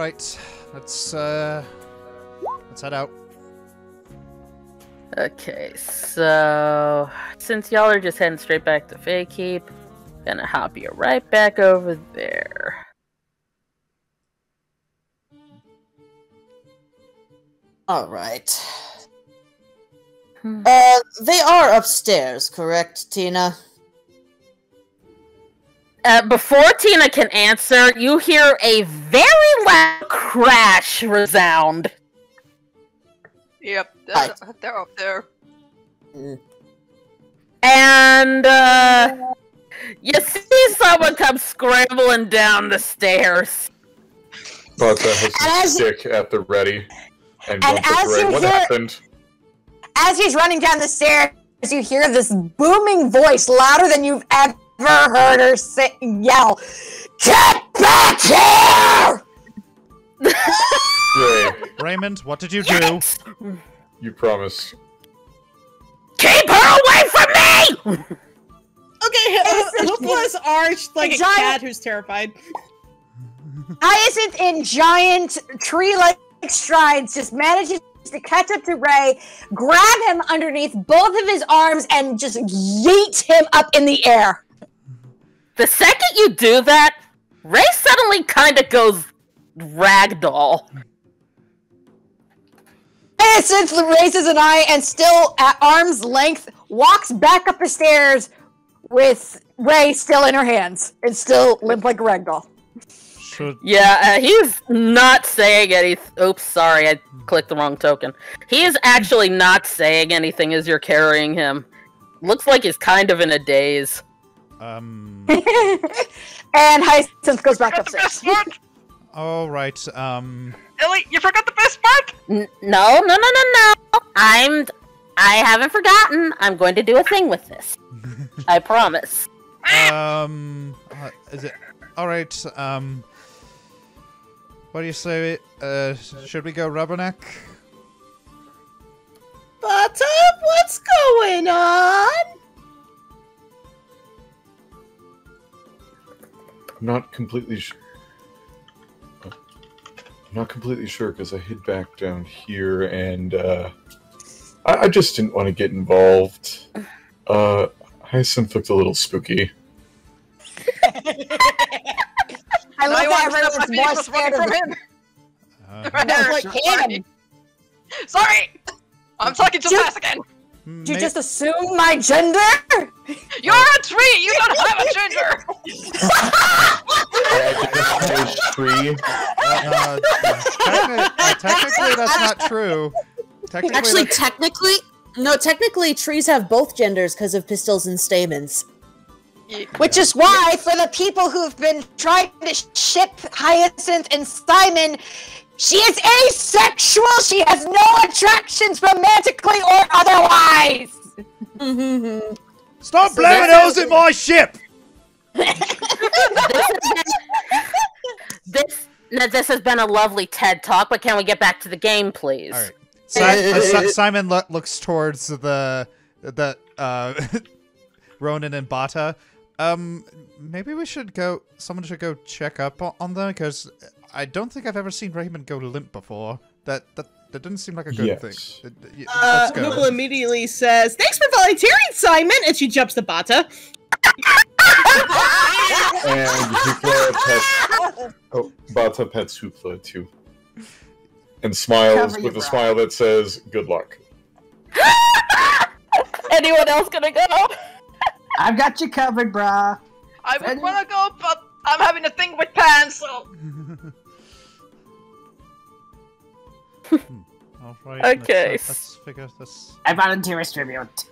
right. Let's head out. Okay, so since y'all are just heading straight back to Fey Keep, gonna hop you right back over there. All right. They are upstairs, correct, Tina? Before Tina can answer, you hear a very loud crash resound. Yep, they're up there. And, you see someone come scrambling down the stairs. Bata has his stick at the ready. And what happened? As he's running down the stairs, you hear this booming voice, louder than you've ever heard her yell, "Get back here!" Ray, Raymond, what did you do? you promised. Keep her away from me! Okay, Hoopla's arched like a cat who's terrified. Hyacinth in giant tree-like strides just manages to catch up to Ray, grab him underneath both of his arms, and just yeet him up in the air. The second you do that, Ray suddenly kind of goes ragdoll. Hyacinth raises an eye and, still at arm's length, walks back up the stairs with Ray still in her hands and still limp like a ragdoll. Yeah, he's not saying anything. Oops, sorry, I clicked the wrong token. He is actually not saying anything as you're carrying him. Looks like he's kind of in a daze. And Hyacinth goes back upstairs. All right. Ellie, you forgot the best part. No. I haven't forgotten. I'm going to do a thing with this. I promise. Is it all right? What do you say? Should we go Rubberneck? Bata, what's going on? I'm not completely sure because I hid back down here and I just didn't want to get involved. Hyacinth looked a little spooky. I love that everyone's more scared of him. Sorry! I'm talking too fast again! Did you just assume my gender? You're a tree! You don't have a gender! Tree. Technically, that's not true. Technically, trees have both genders because of pistils and stamens. Which is why, for the people who've been trying to ship Hyacinth and Simon, she is asexual! She has no attractions romantically or otherwise! Stop blaming those in my ship! This has been a lovely TED Talk, but can we get back to the game, please? All right. Simon looks towards the Ronan and Bata. Maybe we should go. Someone should go check up on them because I don't think I've ever seen Raymond go limp before. That didn't seem like a good thing. Let's go. Hoopla immediately says, "Thanks for volunteering, Simon," and she jumps to Bata. And Bata pets Hoopla too, and smiles with a smile that says, "Good luck." Anyone else gonna go? I've got you covered, brah. I would wanna go, but I'm having a thing with Panne, so... All right, okay. Let's figure this. I volunteer as tribute.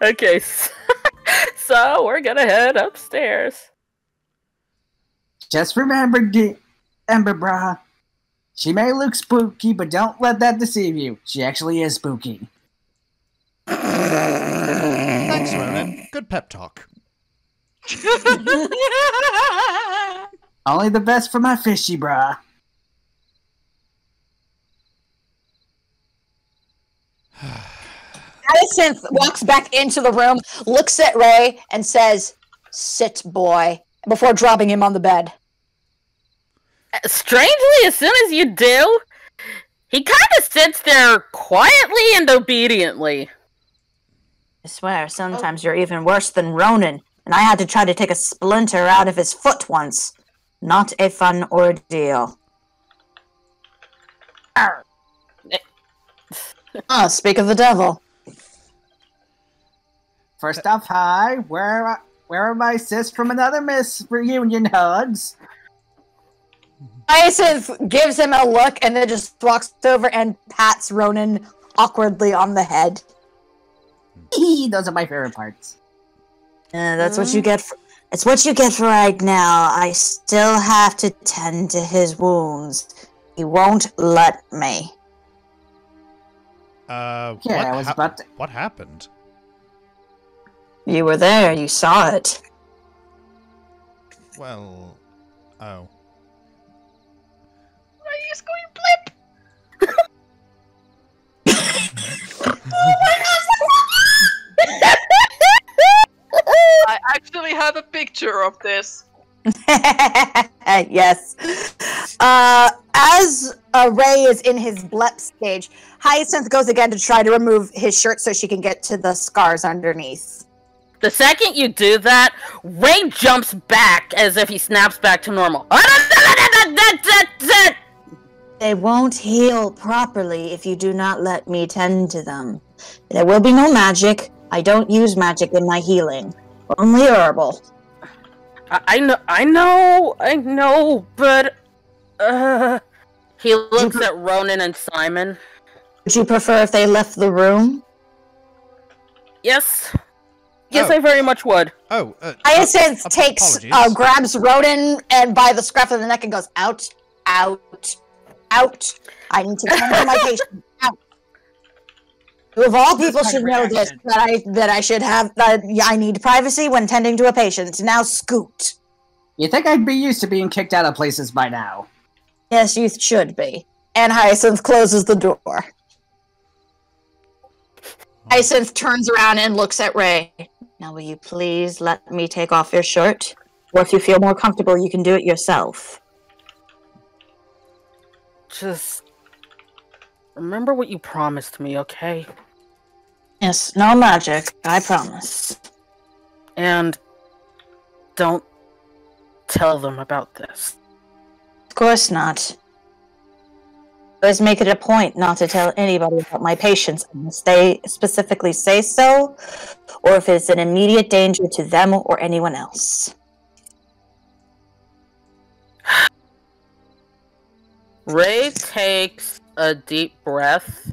Okay, so we're gonna head upstairs. Just remember, Ember, brah. She may look spooky, but don't let that deceive you. She actually is spooky. Thanks, Ronan. Good pep talk. Only the best for my fishy, brah. Hyacinth walks back into the room, looks at Ray, and says, "Sit, boy," before dropping him on the bed. strangely, as soon as you do, he kind of sits there quietly and obediently. I swear, sometimes you're even worse than Ronan, and I had to try to take a splinter out of his foot once. Not a fun ordeal. Speak of the devil. First off, hi. Where are my sis from another Miss reunion hugs? Hyacinth gives him a look and then just walks over and pats Ronan awkwardly on the head. Those are my favorite parts. That's what you get. It's what you get for right now. I still have to tend to his wounds. He won't let me. What happened? You were there. You saw it. Well, oh. He's going blip. Oh my gosh! I actually have a picture of this. Yes. As Ray is in his blep stage, Hyacinth goes again to try to remove his shirt so she can get to the scars underneath. The second you do that, Ray jumps back as if he snaps back to normal. They won't heal properly if you do not let me tend to them. There will be no magic. I don't use magic in my healing. Only herbal. I know, but he looks at Ronan and Simon. Would you prefer if they left the room? Yes, I very much would. Hyacinth grabs Ronan and by the scruff of the neck and goes, out, out, out. I need to tend to my patient. Out. You of all people should know this, that I should have, I need privacy when tending to a patient. Now scoot. You think I'd be used to being kicked out of places by now? Yes, you should be. And Hyacinth closes the door. Hyacinth turns around and looks at Ray. Now will you please let me take off your shirt? Or if you feel more comfortable, you can do it yourself. Just remember what you promised me, okay? Yes, no magic, I promise. And don't tell them about this. Of course not. Always make it a point not to tell anybody about my patients unless they specifically say so, or if it's an immediate danger to them or anyone else. Ray takes a deep breath,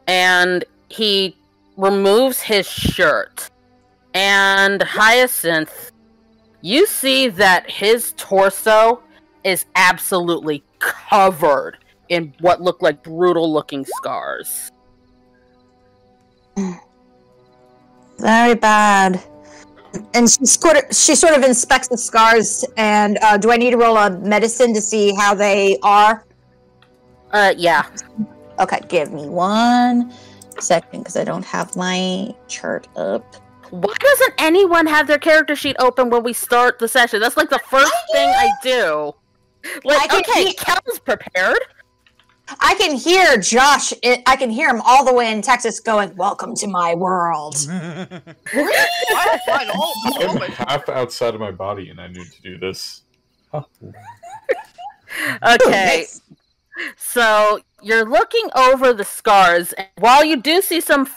and he removes his shirt. And Hyacinth, you see that his torso is absolutely covered in what look like brutal-looking scars. Very bad. And she sort of inspects the scars, and do I need to roll a medicine to see how they are? Yeah. Okay, give me 1 second, because I don't have my chart up. Why doesn't anyone have their character sheet open when we start the session? That's like the first thing I do. Like, okay, Kel's prepared. I can hear Josh. I can hear him all the way in Texas going, "Welcome to my world." I'm half outside of my body, and I need to do this. Okay, so you're looking over the scars, and while you do see some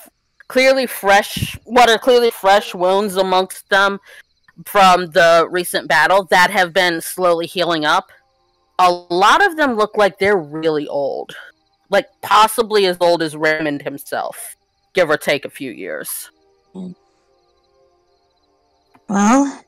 clearly fresh wounds amongst them from the recent battle that have been slowly healing up, a lot of them look like they're really old. Like, possibly as old as Raymond himself. Give or take a few years. Well,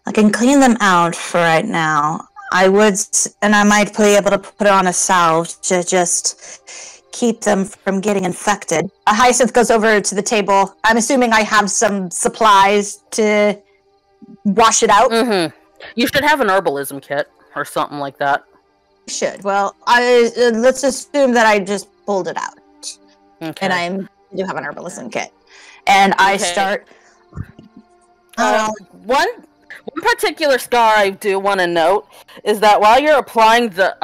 I can clean them out for right now. I might be able to put on a salve to just keep them from getting infected. Hyacinth goes over to the table. I'm assuming I have some supplies to wash it out. Mm-hmm. You should have an herbalism kit. Or something like that. Should. Well, let's assume that I just pulled it out. Okay. And I do have an herbalism kit. And I start... One particular scar I do want to note is that while you're applying the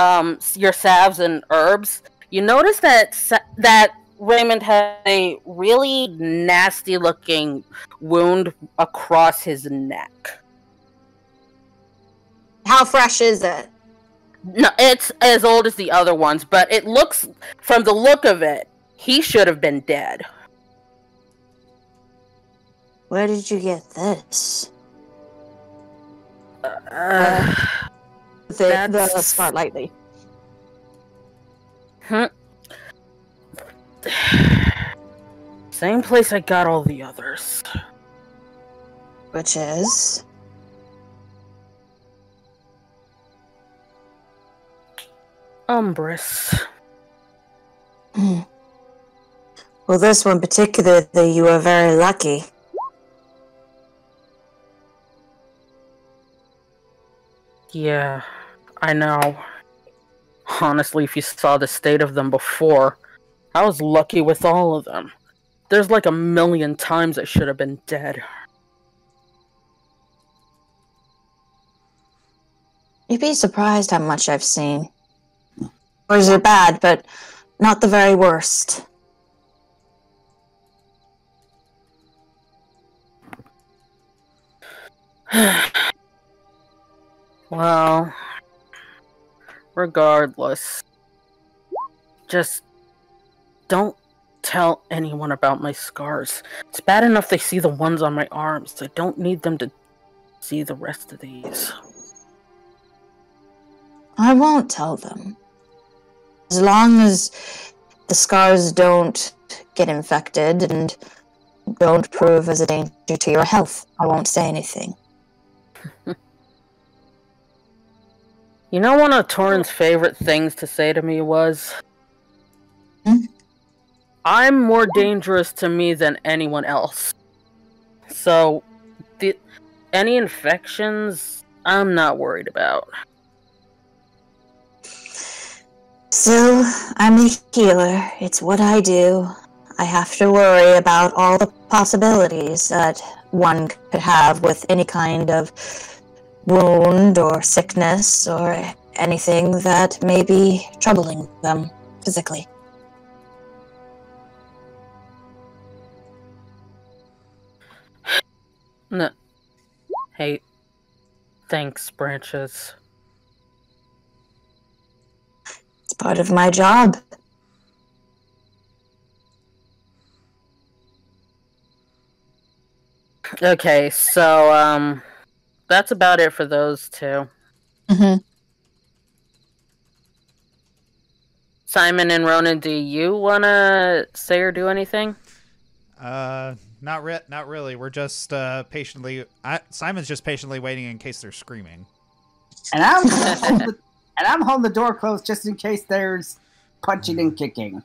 your salves and herbs, you notice that Raymond had a really nasty-looking wound across his neck. How fresh is it? No, it's as old as the other ones, but it looks, from the look of it, he should have been dead. Where did you get this? The smart lightly. Same place I got all the others. Which is? Umbrus. Well, this one particularly, you were very lucky. Yeah, I know. Honestly, if you saw the state of them before, I was lucky with all of them. There's like 1,000,000 times I should have been dead. You'd be surprised how much I've seen. Wars are bad, but not the very worst. Well, regardless, just don't tell anyone about my scars. It's bad enough they see the ones on my arms. I don't need them to see the rest of these. I won't tell them. As long as the scars don't get infected and don't prove as a danger to your health, I won't say anything. You know, one of Torin's favorite things to say to me was, I'm more dangerous to me than anyone else. So, any infections, I'm not worried about. So, I'm a healer. It's what I do. I have to worry about all the possibilities that one could have with any kind of wound or sickness or anything that may be troubling them physically. No. Hey, thanks, Branches. It's part of my job. Okay, so, that's about it for those two. Simon and Ronan, do you want to say or do anything? Not really. We're just patiently. Simon's just patiently waiting in case they're screaming. And I'm holding the door closed just in case there's punching and kicking.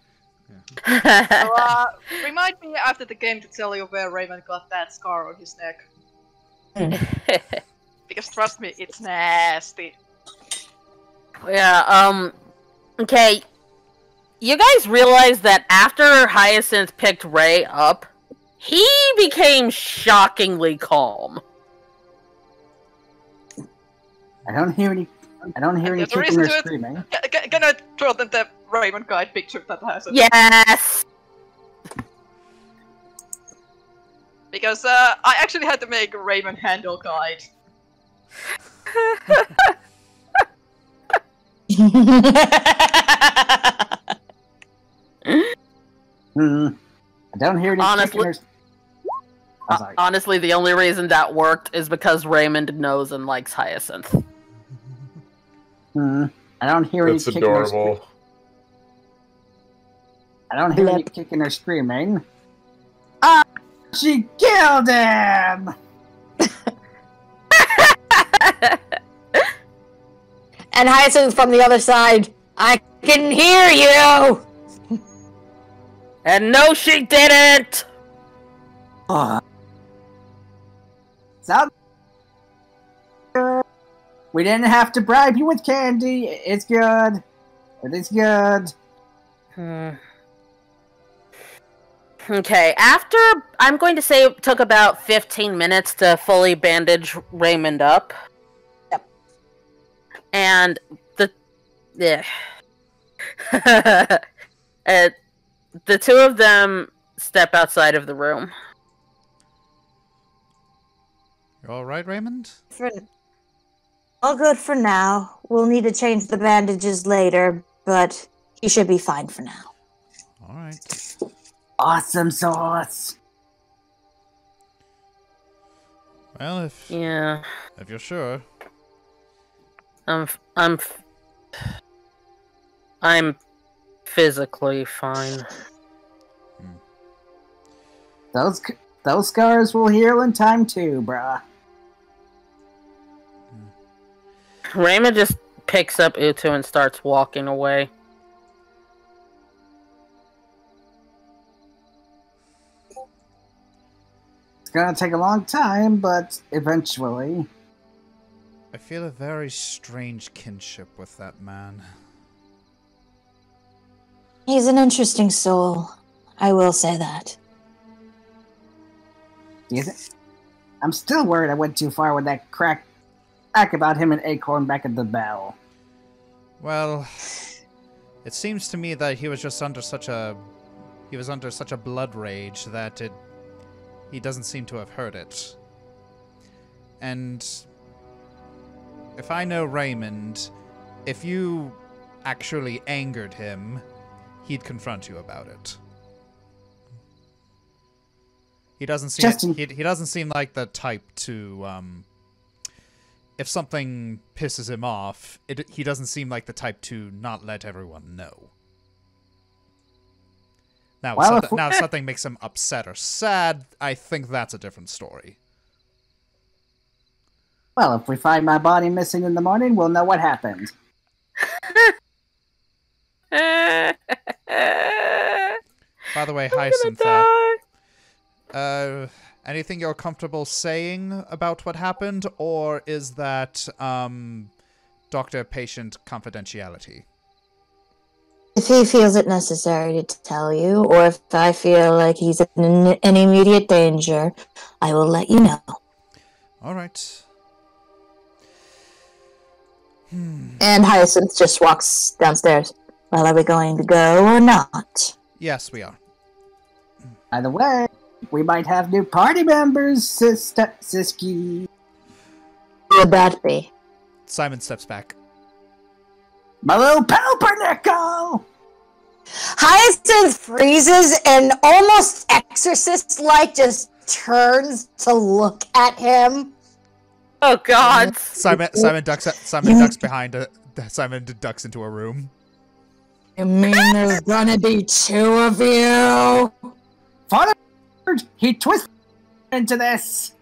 So, remind me after the game to tell you where Raymond got that scar on his neck. Because trust me, it's nasty. Yeah, okay. You guys realize that after Hyacinth picked Ray up, he became shockingly calm. I don't hear any kicking or screaming. Can I throw them the Raymond guide picture that has it? Yes! Because I actually had to make a Raymond handle guide. I don't hear any kicking or... Honestly, the only reason that worked is because Raymond knows and likes Hyacinth. I don't hear any kicking or screaming. That's adorable. I don't hear any kicking or screaming. She killed him! And Hyacinth from the other side, I can hear you! And no, she didn't! Sounds good. We didn't have to bribe you with candy. It's good. It is good. Okay, after, I'm going to say it took about 15 minutes to fully bandage Raymond up. Yep. And the two of them step outside of the room. You alright, Raymond? All good for now. We'll need to change the bandages later, but he should be fine for now. Alright. Awesome sauce. Well, if you're sure. I'm physically fine. Those scars will heal in time too, bruh. Raymond just picks up Utu and starts walking away. It's gonna take a long time, but eventually. I feel a very strange kinship with that man. He's an interesting soul. I will say that. I'm still worried I went too far with that crack about him and Acorn back at the Bell. Well, it seems to me that he was just under such a blood rage that he doesn't seem to have heard it. And if I know Raymond, if you actually angered him, he'd confront you about it. He doesn't seem he doesn't seem like the type to if something pisses him off, he doesn't seem like the type to not let everyone know. Now, if something makes him upset or sad, I think that's a different story. Well, if we find my body missing in the morning, we'll know what happened. By the way, Hyacinth, anything you're comfortable saying about what happened, or is that doctor-patient confidentiality? If he feels it necessary to tell you, or if I feel like he's in immediate danger, I will let you know. All right. And Hyacinth just walks downstairs. Well, are we going to go or not? Yes, we are. By the way, we might have new party members, Siski. Who would that be? Simon steps back. My little pumpernickel! Hyacinth freezes and almost exorcist-like just turns to look at him. Oh God! Simon ducks behind. Simon ducks into a room. You mean there's gonna be two of you? Father, he twisted into this.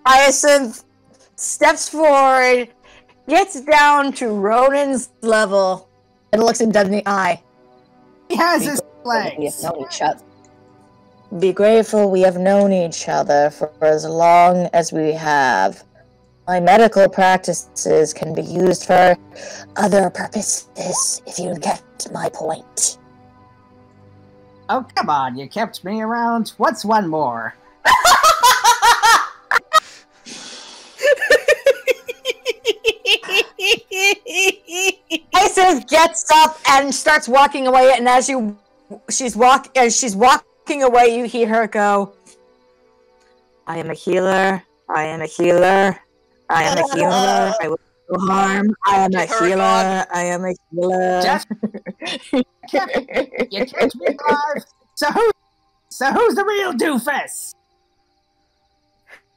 Hyacinth steps forward, gets down to Ronan's level, and looks him dead in the eye. He has his legs. We have known each other. Be grateful we have known each other for as long as we have. My medical practices can be used for other purposes, if you get my point. Oh, come on, you kept me around. What's one more? Hyacinth gets up and starts walking away, and as she's walking away, you hear her go, I am a healer, I am a healer, I am a healer, I will do no harm, I am a healer, I am a healer. You kept me alive. So who's the real doofus?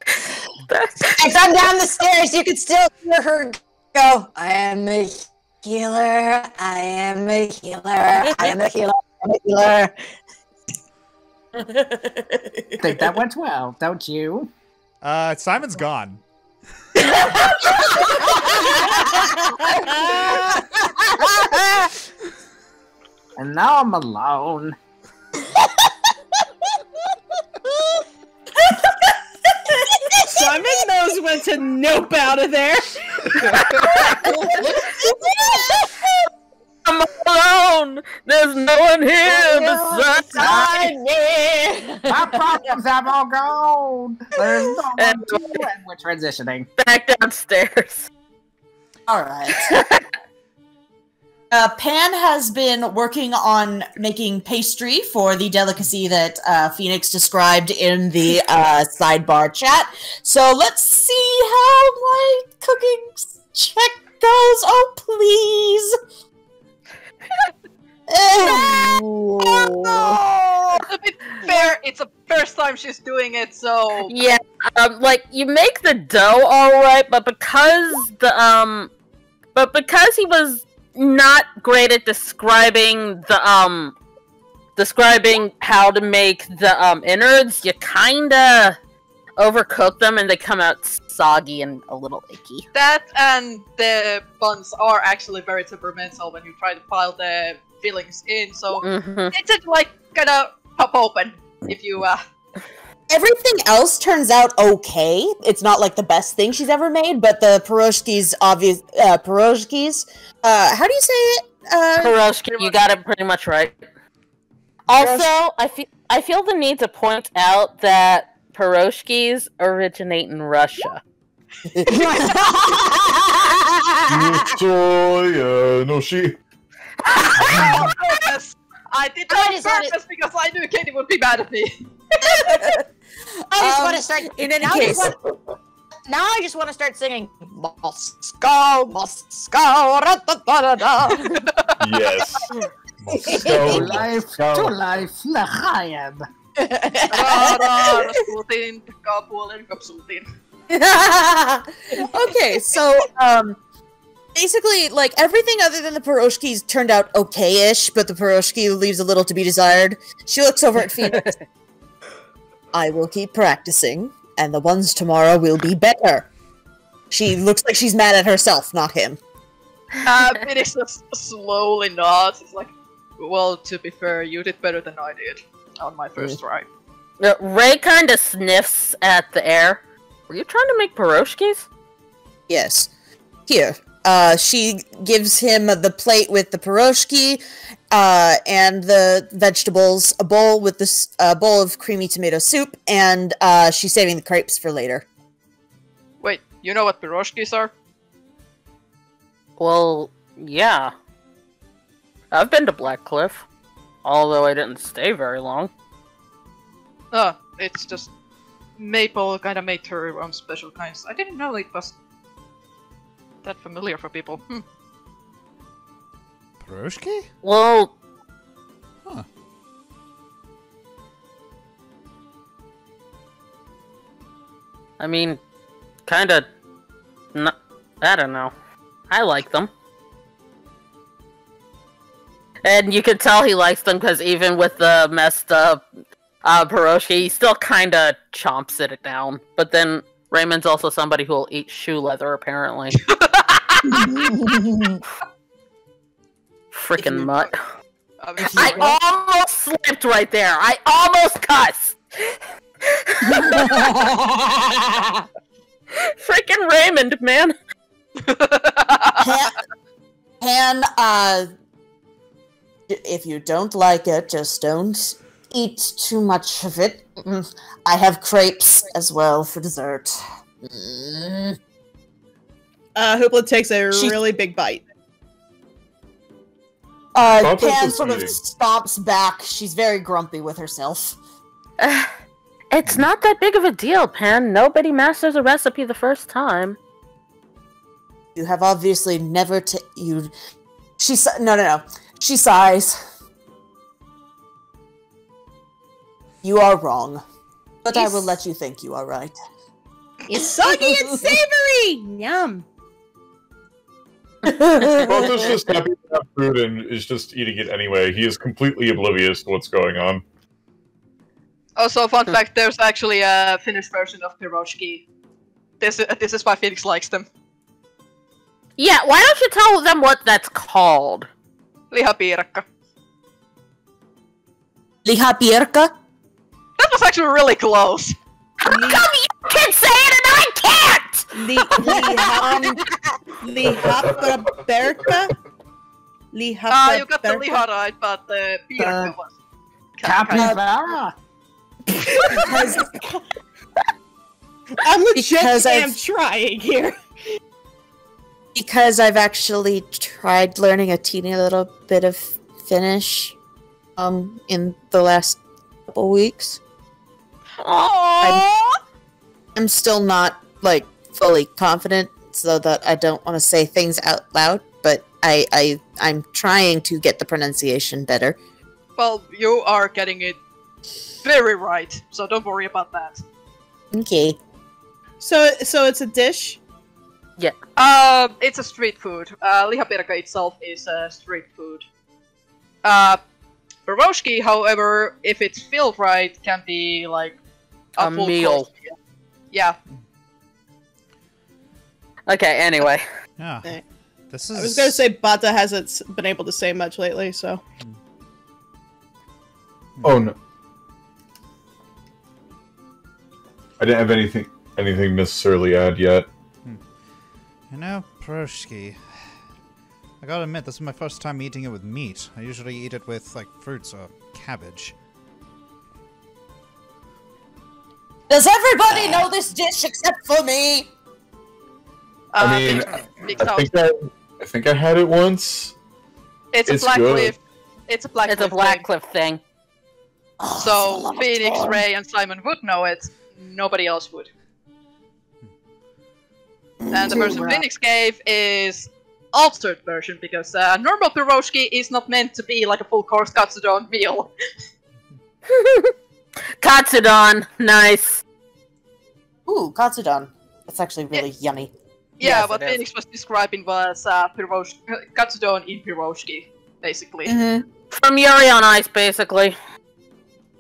As I'm down the stairs, you can still hear her go, I am a healer, I am a healer, I am a healer, I am a healer. Think that went well, don't you? Simon's gone. And now I'm alone. Simon knows when to nope out of there. I'm alone. alone. There's no one here besides me. My problems have all gone. There's no one to and we're transitioning. Back downstairs. Alright. Pan has been working on making pastry for the delicacy that Fenix described in the sidebar chat. So let's see how my cooking check goes. Oh, please. Oh, to be fair, it's the first time she's doing it, so yeah. Like you make the dough all right, but because he was not great at describing how to make the innards, you kinda overcook them and they come out soggy and a little icky. that and the buns are actually very temperamental when you try to pile the fillings in, so it's just like gonna pop open if you Everything else turns out okay. It's not like the best thing she's ever made, but the pierogies, how do you say it? Pierogi, you got it pretty much right. Also, I feel the need to point out that pierogies originate in Russia. No, she. I did that on purpose because I knew Katie would be mad at me. I just want to start. In any case, Now I just want to start singing Moscow, Moscow, da-da-da-da-da. Yes. To life, L'chaim. Rasputin, Kabul, Kapsultin. Okay, so basically, like everything other than the pierogies turned out okay-ish, but the pierogi leaves a little to be desired. She looks over at Fenix. I will keep practicing, and the ones tomorrow will be better. She looks like she's mad at herself, not him. Fenix just slowly nods. It's like, well, to be fair, you did better than I did on my first try. Ray kind of sniffs at the air. Were you trying to make pierogies? Yes. Here. She gives him the plate with the pierogi, and the vegetables, a bowl with this bowl of creamy tomato soup, and she's saving the crepes for later. Wait, you know what pierogies are? Well, yeah. I've been to Blackcliff, although I didn't stay very long. It's just Maple kind of made her own special kinds. I didn't know it was that familiar for people. Pierogi? Well... Huh. I mean, kinda... I don't know. I like them. And you can tell he likes them because even with the messed up pierogi, he still kinda chomps it down. But then Raymond's also somebody who'll eat shoe leather, apparently. Frickin' mutt. I almost slipped right there. I almost cussed. Frickin' Raymond, man. Pan, if you don't like it, just don't eat too much of it. I have crepes as well for dessert. Hoopla takes a really big bite. Pan sort of stomps back. She's very grumpy with herself. It's not that big of a deal, Pan. Nobody masters a recipe the first time. You have obviously never No. She sighs. You are wrong. But I will let you think you are right. It's soggy and savory! Yum. Balto's just happy to have food and is just eating it anyway. He is completely oblivious to what's going on. Also, fun fact, there's actually a Finnish version of pierogi. This is why Fenix likes them. Yeah, why don't you tell them what that's called? Lihapiirakka. Lihapiirakka? That was actually really close. How come you can say it and I can't? Lihapiirakka? You got the Liha right, but the Pirka was... Capybara! I'm legit am trying here. Because I've actually tried learning a teeny little bit of Finnish in the last couple weeks. I'm still not, like, fully confident, so that I don't want to say things out loud, but I'm trying to get the pronunciation better. Well, you are getting it very right, so don't worry about that. Okay. So it's a dish? Yeah. It's a street food. Lihapirka itself is a street food. Piroshki, however, if it's filled right, can be like a full meal. Course. Yeah. Okay, anyway. Yeah. This is... I was gonna say Bata hasn't been able to say much lately, so... Oh no. I didn't have anything necessarily to add yet. You know, Piroshki, I gotta admit, this is my first time eating it with meat. I usually eat it with, like, fruits or cabbage. Does everybody know this dish except for me? I mean, I think I had it once. It's a Blackcliff. It's a Blackcliff thing. So Phoenix, Ray, and Simon would know it. Nobody else would. And the version Phoenix gave is altered version because normal Piroshki is not meant to be like a full course katsudon meal. Katsudon, nice. Ooh, katsudon. That's actually really yummy. Yeah, Yes, what Phoenix was describing was katsudon in Piroshki, basically. From Yuri on Ice, basically.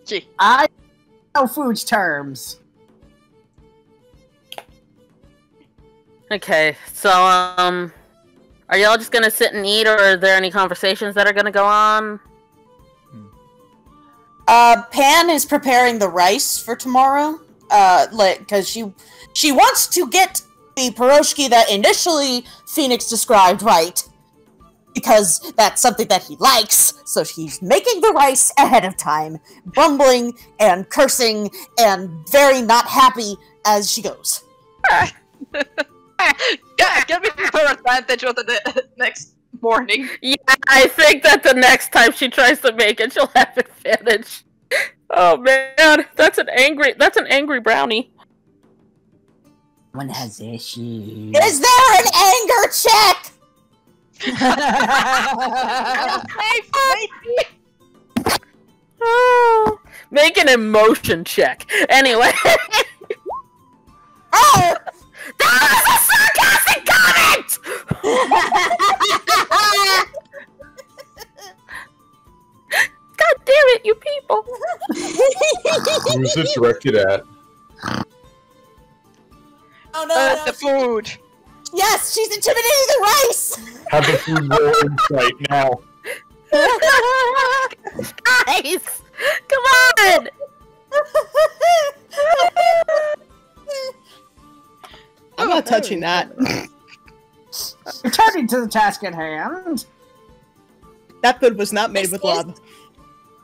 Gee. I know food's terms. Okay, so, are y'all just gonna sit and eat, or are there any conversations that are gonna go on? Panne is preparing the rice for tomorrow, because she wants to get the Piroshki that initially Fenix described right, because that's something that he likes, so she's making the rice ahead of time, grumbling and cursing and very not happy as she goes. Get me her advantage on the next morning. Yeah, I think that the next time she tries to make it, she'll have it finished. Oh man, that's an angry brownie. One has issues. Is there an anger check? Oh, make an emotion check. Anyway. Oh! That was a sarcastic comment! God damn it, you people! Who's it directed at? Oh no, The food! Yes, she's intimidating the rice! Have the food roll insight now. Guys! Come on! I'm not touching that. Returning to the task at hand. That food was not made with love.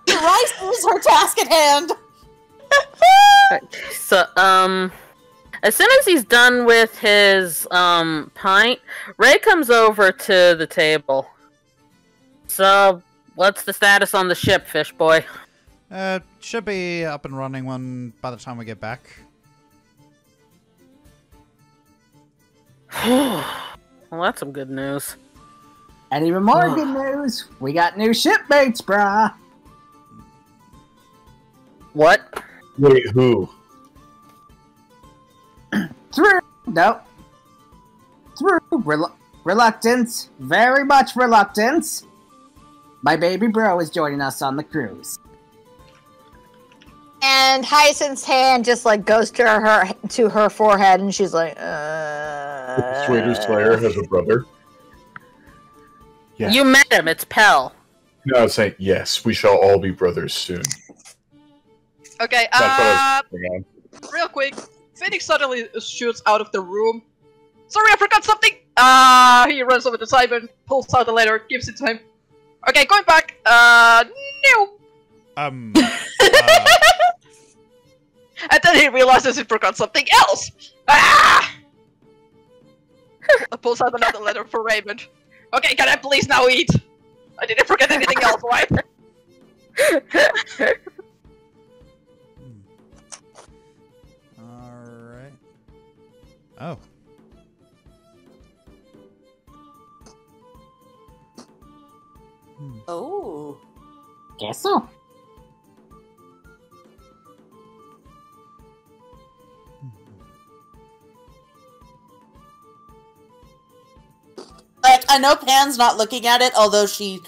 The rice is her task at hand! So, as soon as he's done with his, pint, Ray comes over to the table. So, what's the status on the ship, fish boy? Should be up and running by the time we get back. Well, that's some good news. And even more good news, we got new shipmates, brah. What? Wait, who? Through reluctance, very much reluctance, my baby bro is joining us on the cruise. And Hyacinth's hand just like goes to her forehead, and she's like, The Persuader Slayer has a brother. Yeah. You met him, it's Pell. No, I was saying, yes, we shall all be brothers soon. Okay, That's what I was thinking of. real quick, Phoenix suddenly shoots out of the room. Sorry, I forgot something! He runs over to Simon, pulls out a letter, gives it to him. Okay, going back. No. Um. And then he realizes he forgot something else. Ah! I pulls out another letter for Raymond. Okay, can I please now eat? I didn't forget anything else, right? Alright. Oh. Oh. Guess so. Like, I know Pan's not looking at it, although she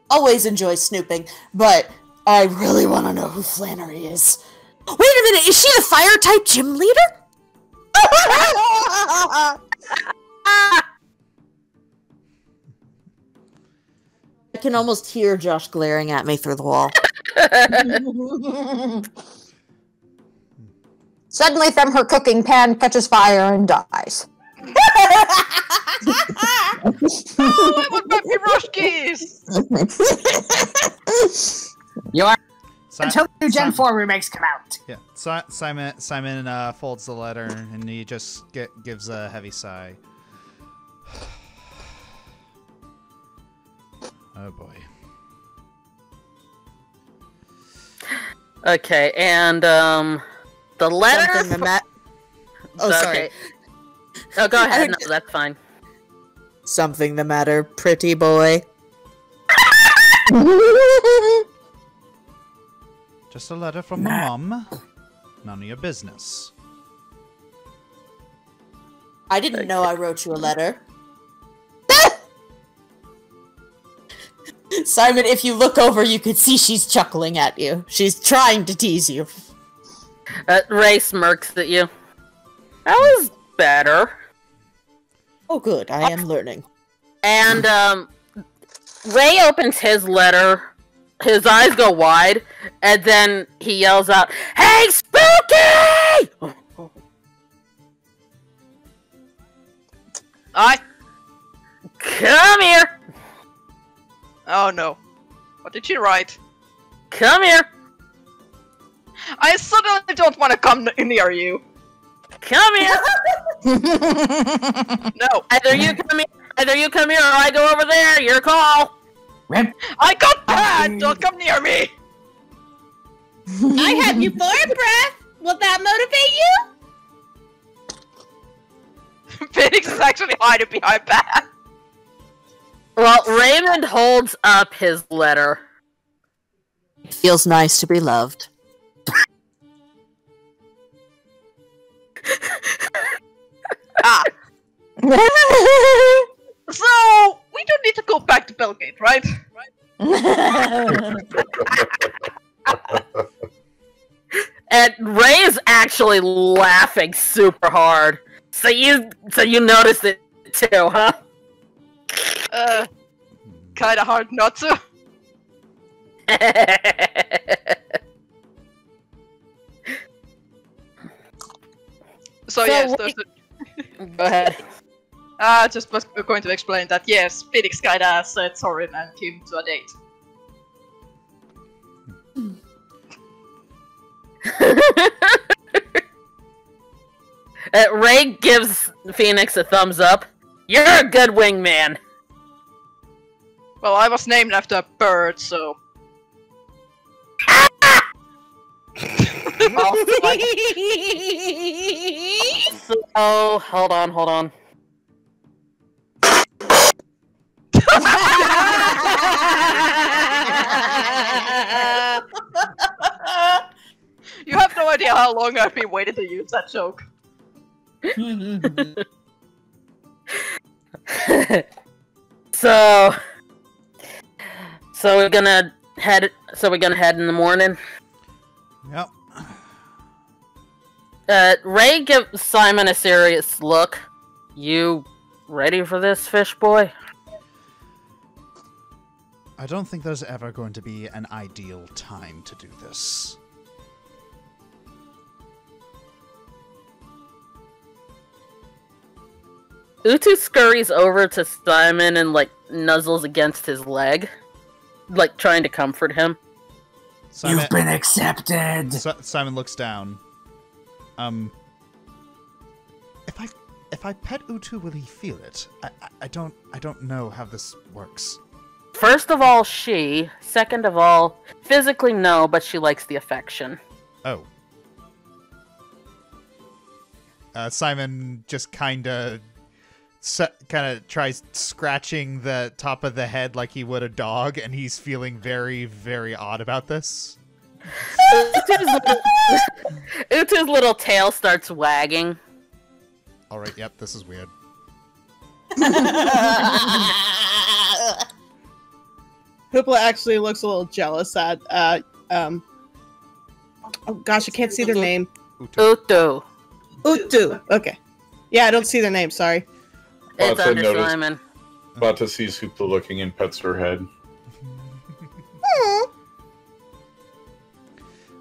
always enjoys snooping, but I really want to know who Flannery is. Wait a minute, is she the fire-type gym leader? I can almost hear Josh glaring at me through the wall. Suddenly from her cooking pan catches fire and dies. Oh, I want my piroshkis! You are until the new Gen 4 remakes come out. Yeah, Simon folds the letter and he just gives a heavy sigh. Oh boy. Okay, and the letter. Oh, sorry. Okay. Oh, go ahead. No, that's fine. Something the matter, pretty boy? Just a letter from my mom. None of your business. I didn't know I wrote you a letter. Simon, if you look over, you could see she's chuckling at you. She's trying to tease you. Ray smirks at you. That was better. Oh, good. I am learning. And, Ray opens his letter. His eyes go wide, and then he yells out, "Hey, Spooky!" Come here! Oh no. What did she write? Come here! I suddenly don't want to come near you. Come here! No. Either you come here, or I go over there. Your call. I got bad! Don't come near me! I have you for a breath. Will that motivate you? Fenix is actually hiding behind Bata. Well, Raymond holds up his letter. It feels nice to be loved. So, we don't need to go back to Belgate, right? And Ray's actually laughing super hard. So you noticed it too, huh? Kinda hard not to. So yes, Go ahead. Just was going to explain that yes, Fenix kinda said sorry and came to a date. Ray gives Fenix a thumbs up. You're a good wingman. Well, I was named after a bird, so. Oh, hold on. You have no idea how long I've been waiting to use that joke. So we're gonna head in the morning. Yep. Ray gives Simon a serious look. You ready for this, fish boy? I don't think there's ever going to be an ideal time to do this. Utu scurries over to Simon and, like, nuzzles against his leg. like trying to comfort him. Simon, You've been accepted. Simon looks down. If I pet Utu, will he feel it? I don't know how this works. First of all, she. Second of all, physically no, but she likes the affection. Oh. Simon just kind of tries scratching the top of the head like he would a dog, and he's feeling very, very odd about this. Utu's little tail starts wagging. Alright, yep, this is weird. Hoopla actually looks a little jealous at, oh gosh, I can't see their name. Utu. Utu. Okay. Yeah, I don't see their name, sorry. It's Bata under Simon. Bata sees Hoopla looking and pets her head.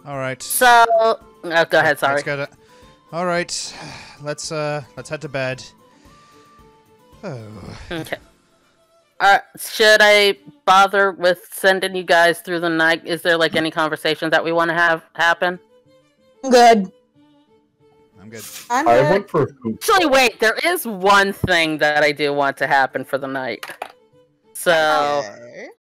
Alright. So... Oh, go ahead, sorry. Alright, let's head to bed. Oh. Okay. Should I bother with sending you guys through the night? Is there, like, any conversations that we want to have happen? Good. I'm good. I'm I good. went for Hoopla. Actually, wait, there is one thing that I do want to happen for the night. So...